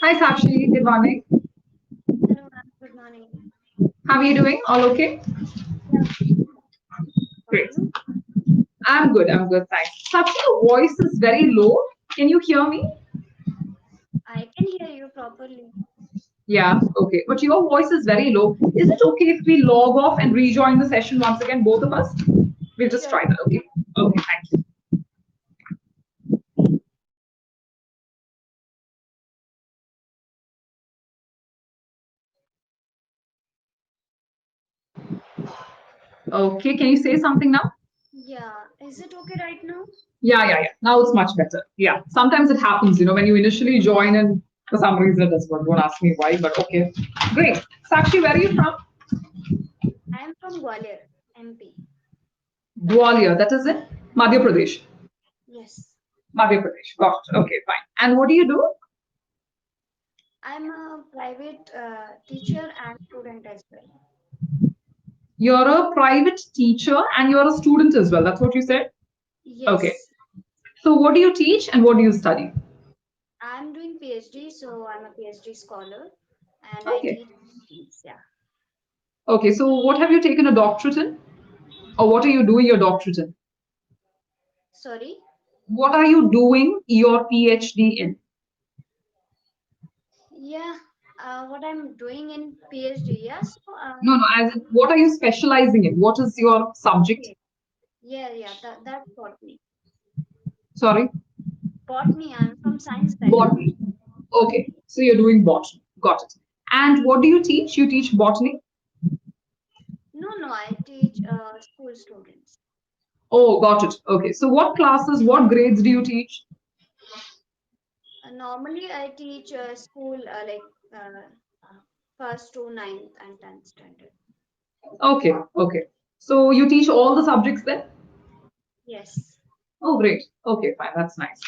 Hi Sakshi, good morning. Hello, ma'am. Good morning. How are you doing? All okay? Yeah, how are Great. you? I'm good, thanks. Sakshi, your voice is very low. Can you hear me? I can hear you properly. Yeah, okay. But your voice is very low. Is it okay if we log off and rejoin the session once again, both of us? We'll just Sure. try that, okay? Okay, thank you. Okay, can you say something now? Yeah, is it okay right now? Yeah. Now it's much better. Yeah. Sometimes it happens, when you initially join and for some reason it doesn't work. Don't ask me why, but okay. Great. Sakshi, where are you from? I am from Gwalior, MP. Gwalior, that is in Madhya Pradesh. Yes. Madhya Pradesh. Got it. Okay, fine. And what do you do? I'm a private teacher and student as well. You're a private teacher and you're a student as well. That's what you said? Okay. Yes. So, what do you teach and what do you study? I'm doing PhD, so I'm a PhD scholar and I Okay. teach things. Yeah. Okay. So, what have you taken a doctorate in? Or what are you doing your doctorate in? Sorry. What are you doing your PhD in? Yeah. What I'm doing in PhD. Yeah. So, No, as in, what are you specializing in? What is your subject? okay. Yeah. That's botany. Sorry, Botany. I'm from science background. botany. Okay. So, you're doing botany. Got it. And what do you teach? You teach botany? No, I teach school students. Oh, got it. Okay. So, what classes, what grades do you teach? Normally, I teach school uh, first to ninth and 10th standard. Okay. So you teach all the subjects then? Yes, Oh, great. Okay, fine. That's nice.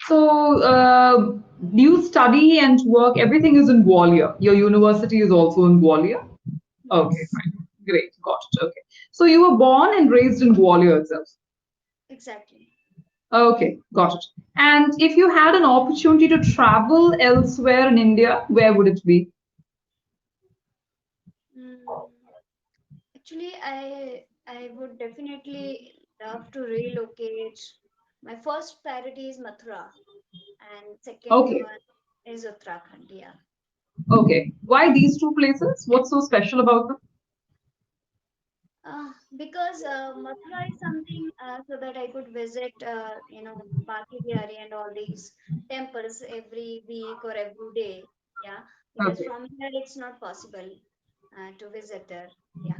So, do you study and work? Everything is in Gwalior. Your university is also in Gwalior? Okay, yes, fine. Great. Got it. Okay. So you were born and raised in Gwalior itself. exactly. Okay, got it. And if you had an opportunity to travel elsewhere in India, where would it be? Mm, actually, I would definitely love to relocate. My first priority is Mathura, and second Okay, one is Uttarakhand. Yeah. okay. Why these two places? What's so special about them? Because Mathura is something so that I could visit, Bakiriari and all these temples every week or every day. Yeah, because Okay. from here it's not possible to visit there. Yeah.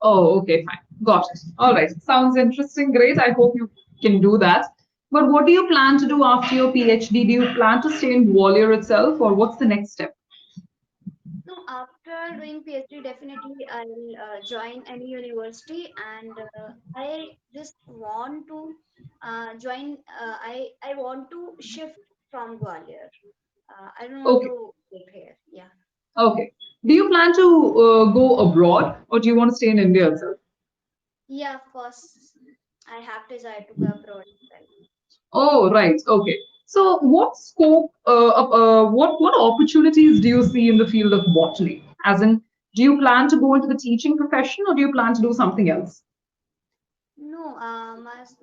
Oh, okay, fine. Got it. All right. Sounds interesting. Great. I hope you can do that. But what do you plan to do after your PhD? Do you plan to stay in Gwalior itself, or what's the next step? No, after doing PhD, definitely I'll join any university, and I just want to join. I want to shift from Gwalior. I don't want Okay. to live here. Yeah. Okay. Do you plan to go abroad, or do you want to stay in India itself? Yeah, of course. I have desire to go abroad as well. Oh, right. Okay. So, what scope, what opportunities do you see in the field of botany? As in, do you plan to go into the teaching profession, or do you plan to do something else No,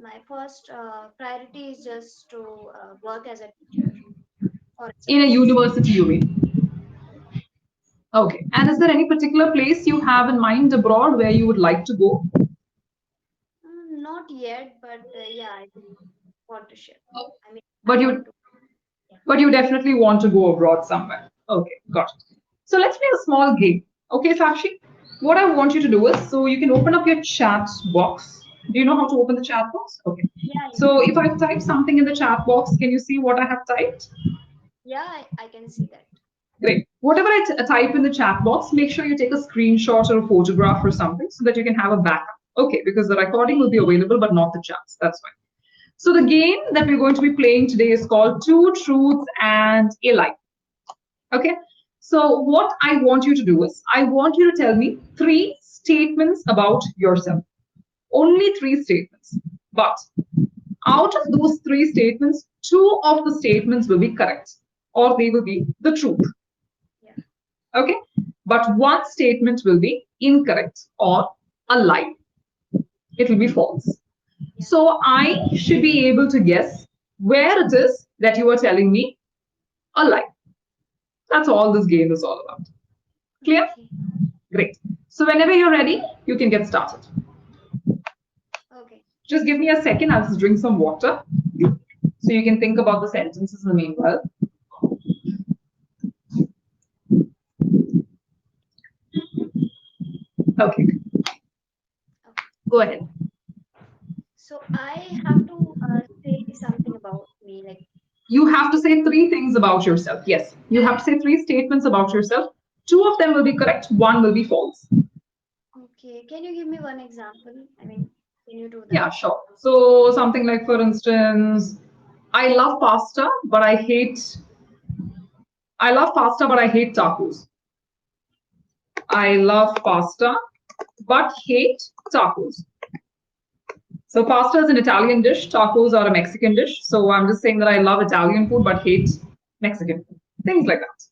my first priority is just to work as a teacher for in a subjects. university? You mean? Okay. And is there any particular place you have in mind abroad where you would like to go? Not yet, but yeah, I do want to shift. I mean, I But want you to. Yeah. but you definitely want to go abroad somewhere. Okay, got it. So let's play a small game. Okay, Sakshi? What I want you to do is so you can open up your chat box. Do you know how to open the chat box? Okay. Yeah. So if I type something in the chat box, can you see what I have typed? Yeah, I can see that. Great. Whatever I type in the chat box, make sure you take a screenshot or a photograph or something so that you can have a backup. Okay, because the recording will be available, but not the chats. That's fine. So the game that we're going to be playing today is called Two Truths and a Lie. Okay. So what I want you to do is I want you to tell me three statements about yourself. Only three statements. But out of those three statements, two of the statements will be correct. or they will be the truth. Yeah. Okay? But one statement will be incorrect or a lie. It will be false. Yeah. So I should be able to guess where it is that you are telling me a lie. That's all this game is all about. Clear? Okay. Great. So whenever you're ready, you can get started. Okay. Just give me a second. I'll just drink some water so you can think about the sentences in the meanwhile. Okay, Okay. go ahead. So I have to say something about me, like You have to if say three things about yourself. Yes, you have to say three statements about yourself. Two of them will be correct, one will be false. okay, can you give me one example? I mean, can you do Yeah, that? sure. So something like, for instance, I love pasta, but I love pasta, but I hate tacos. I love pasta, but hate tacos. So pasta is an Italian dish, tacos are a Mexican dish. So I'm just saying that I love Italian food but hate Mexican food. Things like that.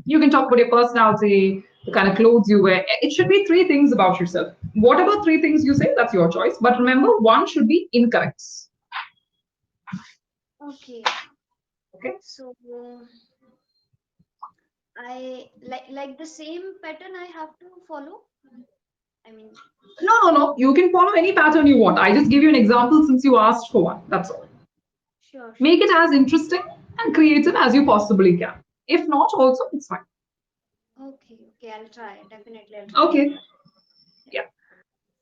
You can talk about your personality, the kind of clothes you wear. It should be three things about yourself. Whatever three things you say, that's your choice. But remember, one should be incorrect. Okay. Okay? So I like the same pattern I have to follow. I mean, No, no, no. You can follow any pattern you want. I just give you an example since you asked for one. That's all. sure, Make sure. it as interesting and creative as you possibly can. If not, also, it's fine. Okay, okay, I'll try. Definitely, I'll try. Okay. Yeah. Yeah.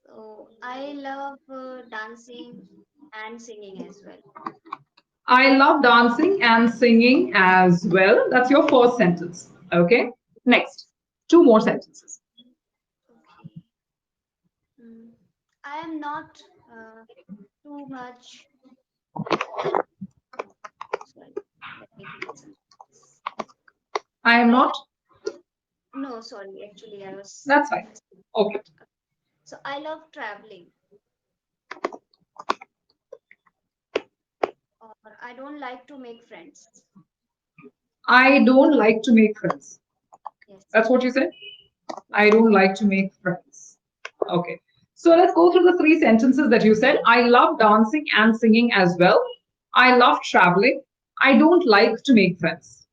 So I love dancing and singing as well. I love dancing and singing as well. That's your first sentence. Okay. Next, two more sentences. Okay. Mm. I am not too much. Sorry, let me think some. I am I not. love. No, sorry. Actually, I was. That's fine. Okay. So I love traveling, or I don't like to make friends. I don't like to make friends. Yes. That's what you said? I Yes. don't like to make friends. Okay. So let's go through the three sentences that you said. I love dancing and singing as well. I love traveling. I don't like to make friends.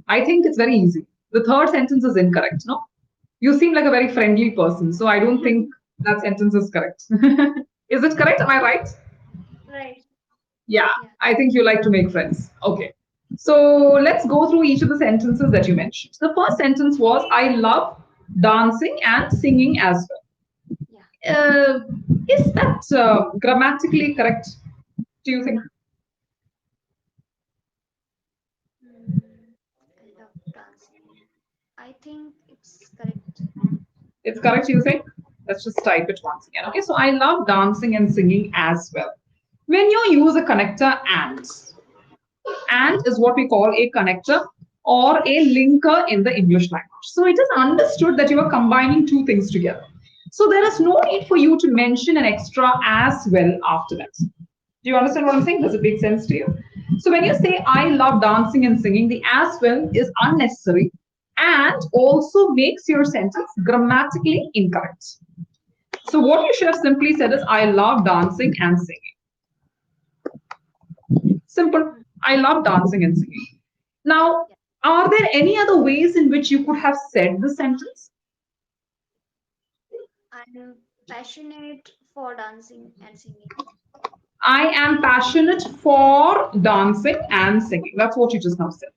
I think it's very easy. The third sentence is incorrect, no? You seem like a very friendly person, so I don't think that sentence is correct. Is it correct? Am I right? Right. Yeah, Yeah. I think you like to make friends. Okay. So let's go through each of the sentences that you mentioned. The first sentence was I love dancing and singing as Yeah. well. Is that grammatically correct? Do you think I love dancing. I think it's correct. it's correct? You think? Let's just type it once again. Okay. So I love dancing and singing as well. When you use a connector and is what we call a connector or a linker in the English language. So it is understood that you are combining two things together. So there is no need for you to mention an extra as well after that. Do you understand what I'm saying? Does it make sense to you? So when you say I love dancing and singing, the as well is unnecessary and also makes your sentence grammatically incorrect. So what you should have simply said is I love dancing and singing. Simple. Mm. I love dancing and singing. Now, Yeah. are there any other ways in which you could have said the sentence? I'm passionate for dancing and singing. I am passionate for dancing and singing. That's what you just now said.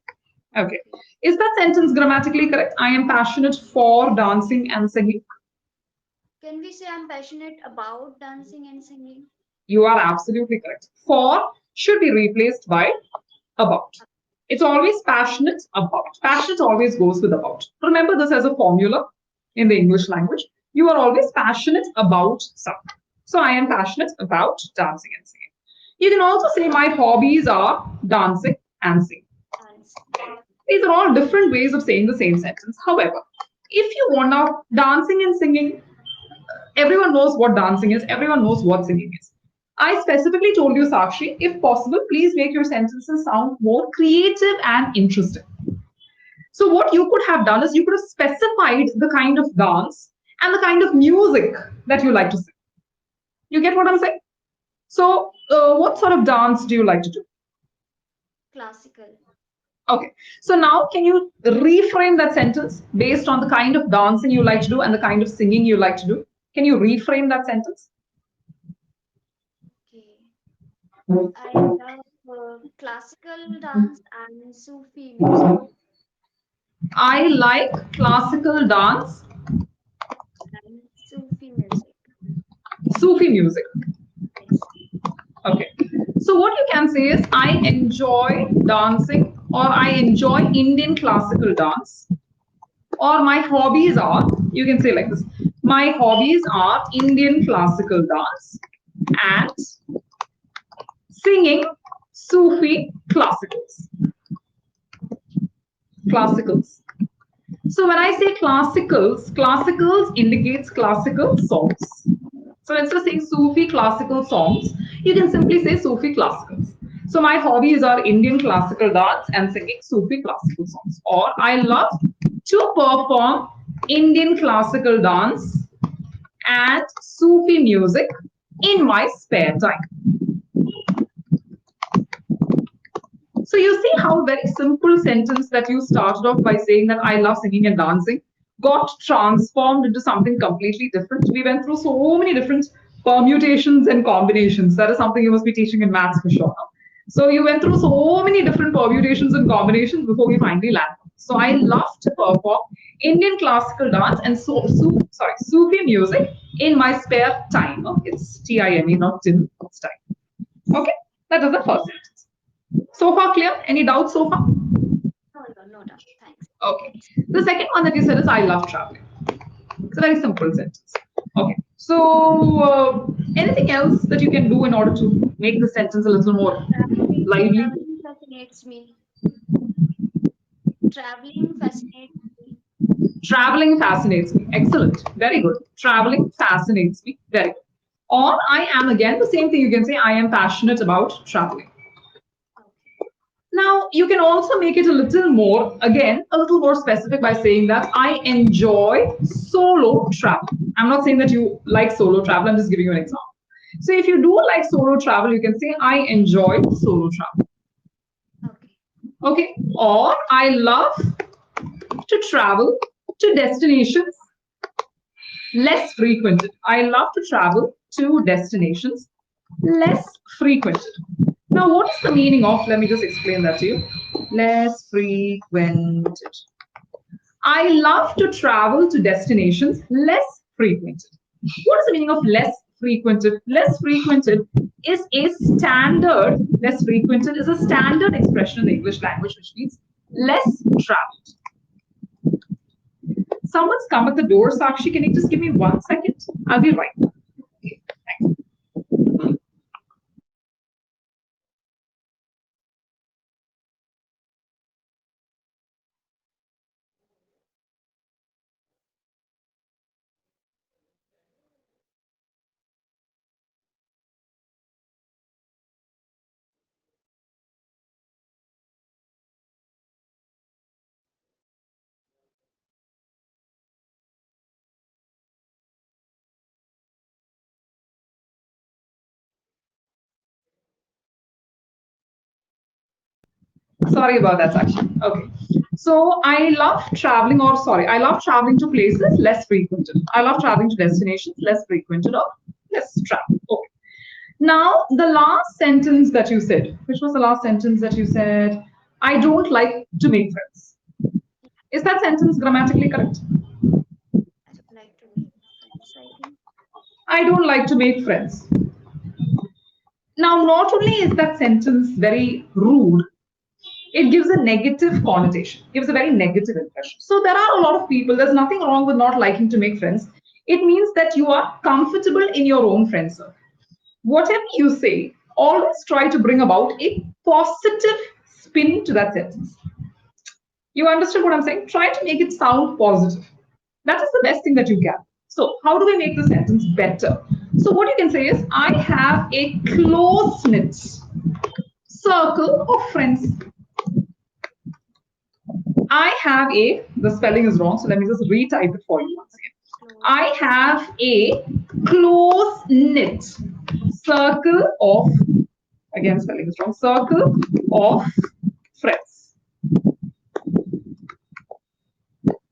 Okay. Okay. Is that sentence grammatically correct? I am passionate for dancing and singing. Can we say I'm passionate about dancing and singing? You are absolutely correct. For should be replaced by about. It's always passionate about. Passionate always goes with about. Remember this as a formula in the English language. You are always passionate about something. So I am passionate about dancing and singing. You can also say my hobbies are dancing and singing. Dancing. These are all different ways of saying the same sentence. However, if you want now dancing and singing, everyone knows what dancing is, everyone knows what singing is. I specifically told you, Sakshi, if possible, please make your sentences sound more creative and interesting. So what you could have done is you could have specified the kind of dance and the kind of music that you like to sing. You get what I'm saying? So what sort of dance do you like to do? Classical. Okay. So now can you reframe that sentence based on the kind of dancing you like to do and the kind of singing you like to do? Can you reframe that sentence? Okay. I love classical dance and Sufi music. I like classical dance, And Sufi music. Sufi music. Yes. Okay. So what you can say is I enjoy dancing or I enjoy Indian classical dance or my hobbies are, you can say like this, my hobbies are Indian classical dance and singing Sufi classicals. Classicals. So when I say classicals, classicals indicates classical songs. So instead of saying Sufi classical songs, you can simply say Sufi classicals. So my hobbies are Indian classical dance and singing Sufi classical songs. Or I love to perform Indian classical dance and Sufi music in my spare time. So you see how very simple sentence that you started off by saying that I love singing and dancing got transformed into something completely different. We went through so many different permutations and combinations. That is something you must be teaching in maths for sure. So you went through so many different permutations and combinations before we finally landed. So I love to perform Indian classical dance and Sufi music in my spare time. Oh, it's time, not tin. It's time. Okay, that is the first sentence. So far clear? Any doubts so far? No, no, no doubt. Thanks. Okay. The second one that you said is I love traveling. It's a very simple sentence. Okay. So anything else that you can do in order to make the sentence a little more lively? Traveling fascinates me. Traveling fascinates me. Traveling fascinates me. Excellent. Very good. Traveling fascinates me. Very good. Or I am again the same thing you can say I am passionate about traveling. Okay. Now, you can also make it a little more, again, a little more specific by saying that I enjoy solo travel. I'm not saying that you like solo travel, I'm just giving you an example. So, if you do like solo travel, you can say I enjoy solo travel. Okay. Okay, or I love to travel to destinations less frequented. I love to travel to destinations less frequented. Now, what is the meaning of? Let me just explain that to you. Less frequented. I love to travel to destinations less frequented. What is the meaning of less frequented? Less frequented is a standard, less frequented is a standard expression in the English language, which means less traveled. Someone's come at the door, Sakshi. Can you just give me 1 second? I'll be right back. Okay, thanks. Sorry about that, Sakshi. Okay. So I love traveling, or sorry, I love traveling to places less frequented. I love traveling to destinations less frequented or less traveled. Okay. Now, the last sentence that you said, which was the last sentence that you said, I don't like to make friends. Is that sentence grammatically correct? I don't like to make friends, I think. I don't like to make friends. Now, not only is that sentence very rude, it gives a negative connotation, gives a very negative impression. So there are a lot of people, there's nothing wrong with not liking to make friends. It means that you are comfortable in your own friend circle. Whatever you say, always try to bring about a positive spin to that sentence. You understood what I'm saying? Try to make it sound positive. That is the best thing that you can. So, how do we make the sentence better? So, what you can say is, I have a close knit circle of friends. I have a, the spelling is wrong, so let me just retype it for you once again. Close. I have a close knit circle of, again, spelling is wrong, circle of friends.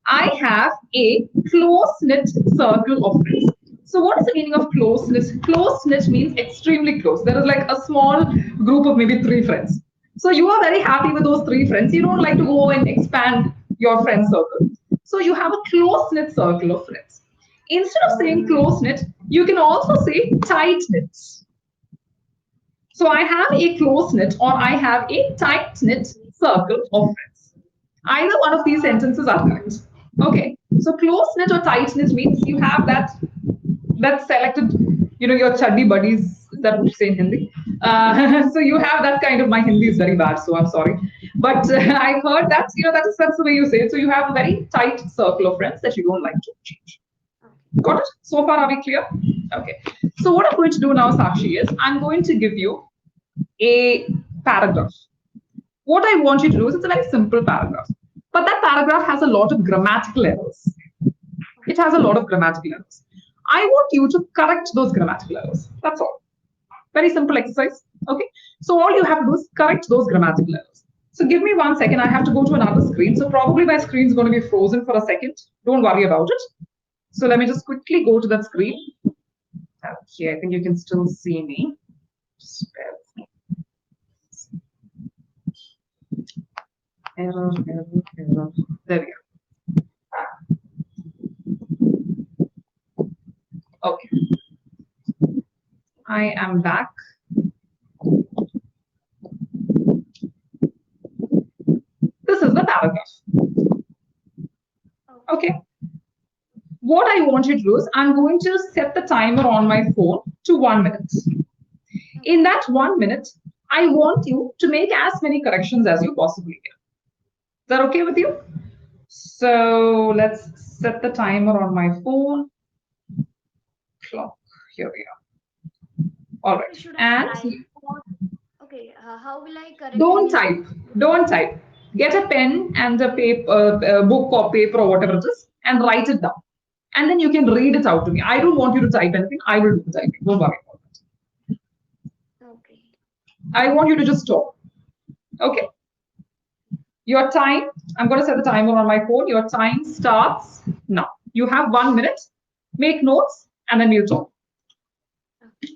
I have a close knit circle of friends. So, what is the meaning of close knit? Close knit means extremely close. There is like a small group of maybe three friends. So, you are very happy with those three friends. You don't like to go and expand your friend circle. So, you have a close knit circle of friends. Instead of saying close knit, you can also say tight knit. So, I have a close knit or I have a tight knit circle of friends. Either one of these sentences are correct. Okay. So close knit or tight knit means you have that selected, your chuddy buddies that we say in Hindi. So you have that kind of. My Hindi is very bad, so I'm sorry, but I've heard that that's the way you say it. So you have a very tight circle of friends that you don't like to change. Okay. Got it? So far, are we clear? Okay. So what I'm going to do now, Sakshi, is I'm going to give you a paragraph. What I want you to do is it's a very simple paragraph. But that paragraph has a lot of grammatical errors. It has a lot of grammatical errors. I want you to correct those grammatical errors. That's all. Very simple exercise. Okay. So all you have to do is correct those grammatical errors. So give me 1 second. I have to go to another screen. So probably my screen is going to be frozen for a second. Don't worry about it. So let me just quickly go to that screen. Okay, I think you can still see me. Just bear with me. Error, error, error. There we go. Okay, I am back. This is the paragraph. Okay. Okay, what I want you to do is I'm going to set the timer on my phone to 1 minute. In Okay. that 1 minute, I want you to make as many corrections as you possibly can. Is that okay with you? So let's set the timer on my phone. Clock. Here we are. All Okay. right. Should I And type or okay? How will I correct don't any? type. Don't type. Get a pen and a paper, a book or paper or whatever it is, and write it down. And then you can read it out to me. I don't want you to type anything. I will do the typing. Don't worry about it. Okay. I want you to just talk. Okay. Your time, I'm going to set the timer on my phone. Your time starts now. You have 1 minute. Make notes and then we'll talk. Okay.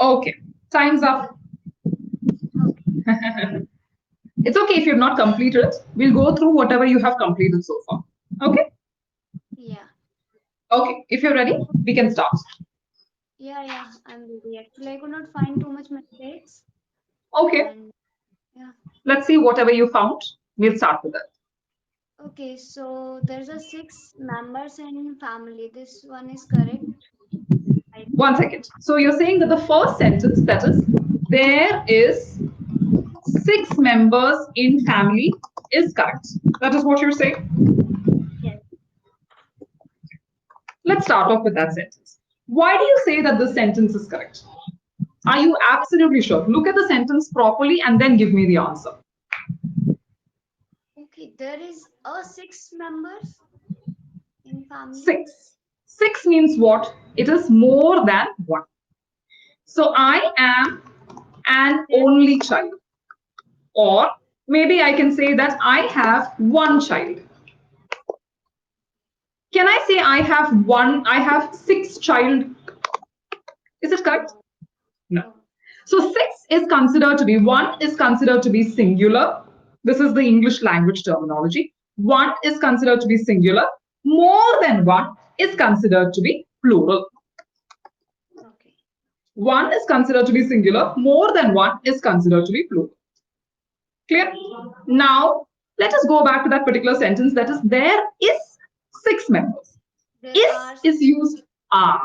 Okay. Time's up. Okay. It's okay if you've not completed it. We'll go through whatever you have completed so far. Okay? Yeah. Okay. If you're ready, we can start. Yeah. Yeah. I'm ready. Actually, I could not find too much mistakes, Okay. and yeah. Let's see whatever you found. We'll start with that. Okay. So there's a six members in family. This one is correct, I think. 1 second. So you're saying that the first sentence, that is, there is 6 members in family, is correct. That is what you're saying. Yes. Let's start off with that sentence. Why do you say that this sentence is correct? Are you absolutely sure? Look at the sentence properly and then give me the answer. Okay. There is a six members in family. Six. Six means what? It is more than one. So I am an There. only child. Or maybe I can say that I have one child. Can I say I have six child? Is it correct? No. No. No. So six is considered to be, one is considered to be singular. This is the English language terminology. One is considered to be singular. More than one is considered to be plural. Okay. One is considered to be singular. More than one is considered to be plural. Clear? Now, let us go back to that particular sentence, that is, there is six members. There Is are is used are.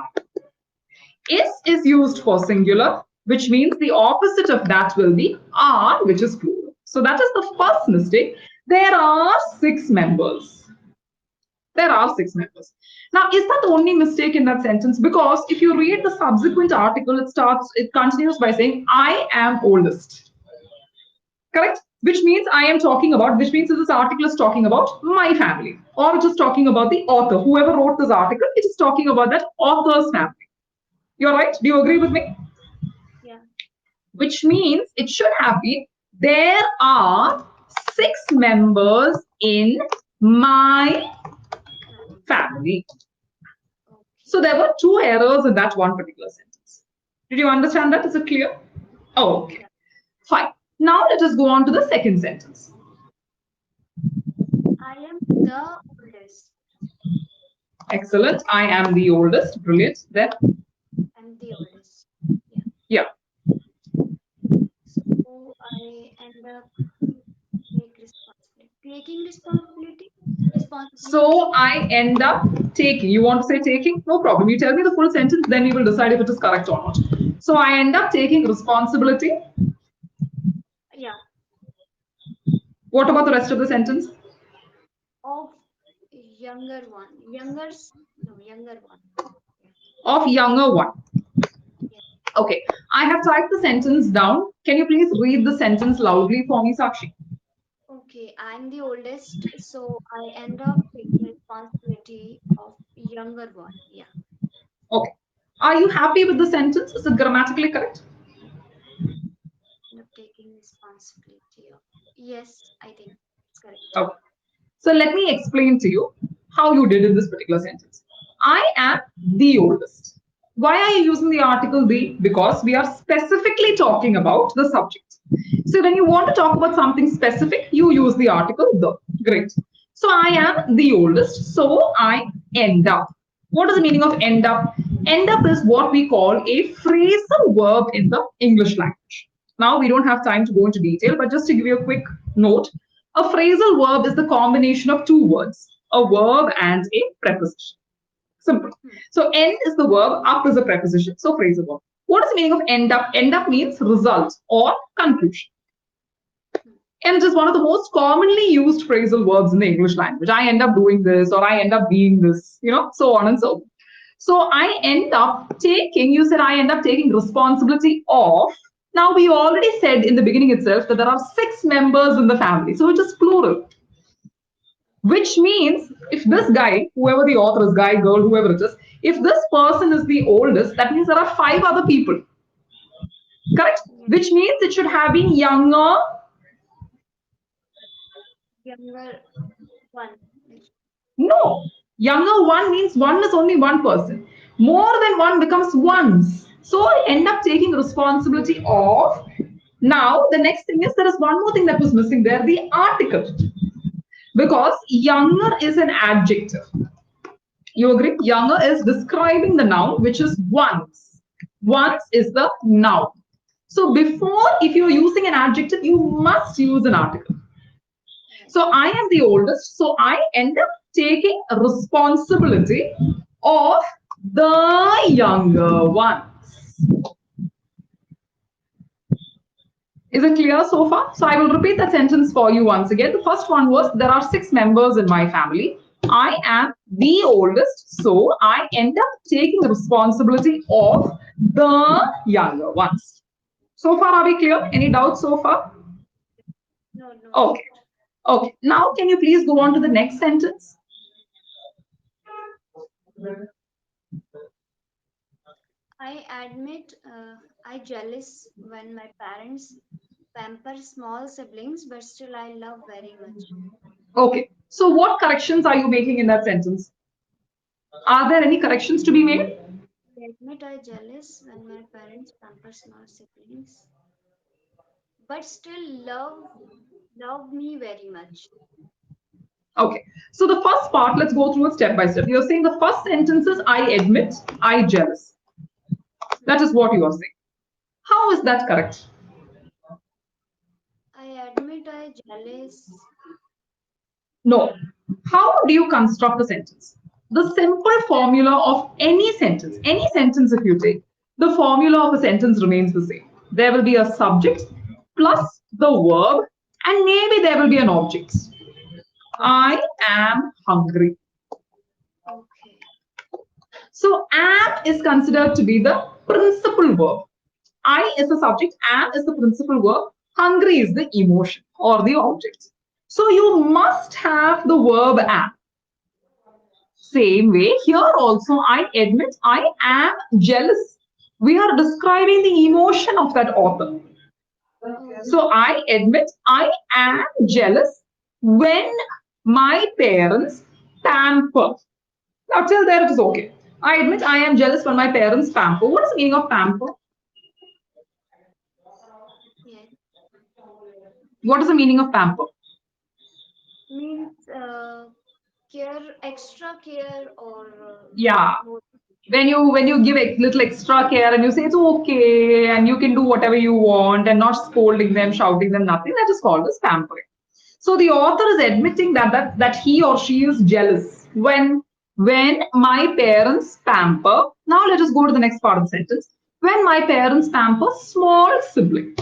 Is used for singular, which means the opposite of that will be are, which is plural. So that is the first mistake. There are six members. There are six members. Now, is that the only mistake in that sentence? Because if you read the subsequent article, it continues by saying, I am oldest. Correct? Which means I am talking about, which means this article is talking about my family, or just talking about the author. Whoever wrote this article, it is talking about that author's family. You're right? Do you agree with me? yeah. Which means it should have been, there are six members in my Family. family. Okay. So there were two errors in that one particular sentence. Did you understand that? Is it clear? Oh, okay. Yeah. Fine. Now let us go on to the second sentence. I am the oldest. Excellent. I am the oldest. Brilliant. Then, I'm the oldest. Yeah. yeah. So I end up taking responsibility. Responsibility. So I end up taking. You want to say taking? No problem. You tell me the full sentence, then we will decide if it is correct or not. So I end up taking responsibility. Yeah. What about the rest of the sentence? Of younger one. Younger one. Yeah. Of younger one. Yeah. Okay. I have typed the sentence down. Can you please read the sentence loudly for me, Sakshi? Okay, I'm the oldest, so I end up taking responsibility of younger one. Yeah. Okay. Are you happy with the sentence? Is it grammatically correct? End up taking responsibility of. Yes, I think it's correct. Okay. So let me explain to you how you did in this particular sentence. I am the oldest. Why are you using the article the? Because we are specifically talking about the subject. So when you want to talk about something specific, you use the article the. Great. So I am the oldest. So I end up. What is the meaning of end up? End up is what we call a phrasal verb in the English language. Now, we don't have time to go into detail, but just to give you a quick note, a phrasal verb is the combination of two words, a verb and a preposition. Simple. Hmm. So, end is the verb, up is a preposition, so phrasal verb. What is the meaning of end up? End up means result or conclusion. Hmm. And it is one of the most commonly used phrasal verbs in the English language. I end up doing this, or I end up being this, so on and so on. So I end up taking, you said I end up taking responsibility of. Now, we already said in the beginning itself that there are six members in the family, so it is plural. Which means if this guy, whoever the author is, guy, girl, whoever it is, if this person is the oldest, that means there are five other people. Correct? Yeah. Which means it should have been younger. Younger one. Like, No. Younger one means one is only one person. More than one becomes ones. So I end up taking responsibility of. Now, the next thing is there is one more thing that was missing there, the article. Because younger is an adjective. You agree? Younger is describing the noun, which is once. Once is the noun. So before, if you're using an adjective, you must use an article. So yes. I am the oldest. So I end up taking responsibility of the younger ones. Is it clear so far? So I will repeat that sentence for you once again. The first one was, there are six members in my family. I am the oldest, so I end up taking responsibility of the younger ones. So far, are we clear? Any doubts so far? No, no Okay. doubt. Okay. Now, can you please go on to the next sentence? I admit I jealous when my parents pamper small siblings, but still I love very much. Okay. So, what corrections are you making in that sentence? Are there any corrections to be made? I admit I jealous when my parents pamper small siblings, but still love me very much. Okay. So the first part, let's go through it step by step. You're saying the first sentence is I admit, I jealous. That is what you are saying. How is that correct? I admit I jealous. No. How do you construct a sentence? The simple formula of any sentence if you take, the formula of a sentence remains the same. There will be a subject plus the verb, and maybe there will be an object. I am hungry. Okay. So am is considered to be the principal verb. I is the subject, am is the principal verb, hungry is the emotion or the object. So you must have the verb am. Same way, here also I admit I am jealous. We are describing the emotion of that author. Oh, So I admit I am jealous when my parents pamper. Now, till there it is okay. I admit I am jealous when my parents pamper. What is the meaning of pamper? yeah. What is the meaning of pamper? Means care, extra care, or Yeah, more. when you give a little extra care and you say it's okay and you can do whatever you want and not scolding them, shouting them, nothing. That is called as pampering. So the author is admitting that he or she is jealous when my parents pamper. Now let us go to the next part of the sentence. When my parents pamper small sibling.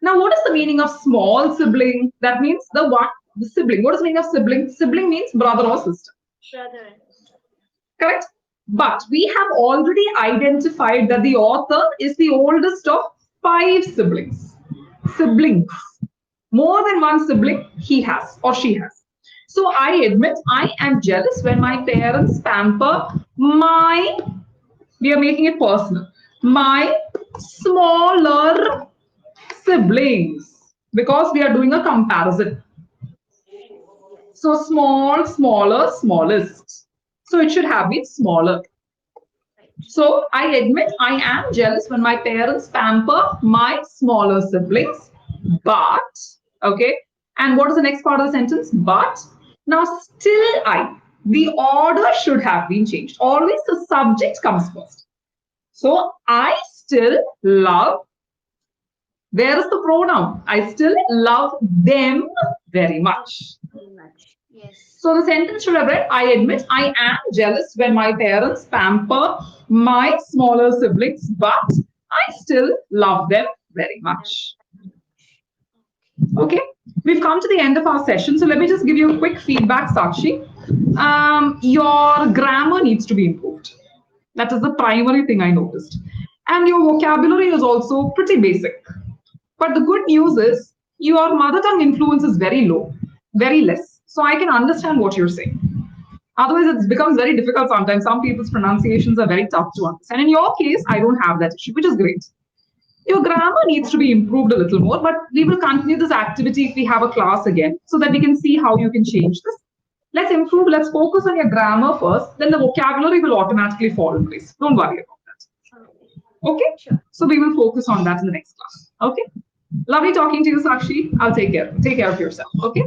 Now, what is the meaning of small sibling? That means the what? The sibling. What is the meaning of sibling? Sibling means brother or sister. Brother and sister. Correct? But we have already identified that the author is the oldest of five siblings. Siblings. More than one sibling he has or she has. So I admit I am jealous when my parents pamper my, we are making it personal, my smaller siblings because we are doing a comparison. Yes. So small, smaller, smallest. So it should have been smaller. Right. So I admit I am jealous when my parents pamper my smaller siblings. But, okay, and what is the next part of the sentence? But, now still I. The order should have been changed. Always the subject comes first. So I still love, where is the pronoun? I still love them very Love much. very much. Yes. So the sentence should have read, I admit I am jealous when my parents pamper my smaller siblings, but I still love them very Love much. much. Okay. Okay, we've come to the end of our session. So let me just give you a quick feedback, Sakshi. Your grammar needs to be improved. That is the primary thing I noticed. And your vocabulary is also pretty basic. But the good news is your mother tongue influence is very low, very less. So I can understand what you're saying. Otherwise, it becomes very difficult sometimes. Some people's pronunciations are very tough to understand. In your case, I don't have that issue, which is great. Your grammar needs to be improved a little more, but we will continue this activity if we have a class again so that we can see how you can change this. Let's improve, Sure. let's focus on your grammar first, then the vocabulary will automatically fall in place. Don't worry about that. Okay. Okay? Sure. So we will focus on that in the next class. Okay? Lovely talking to you, Sakshi. I'll take care. Take care of yourself. Okay?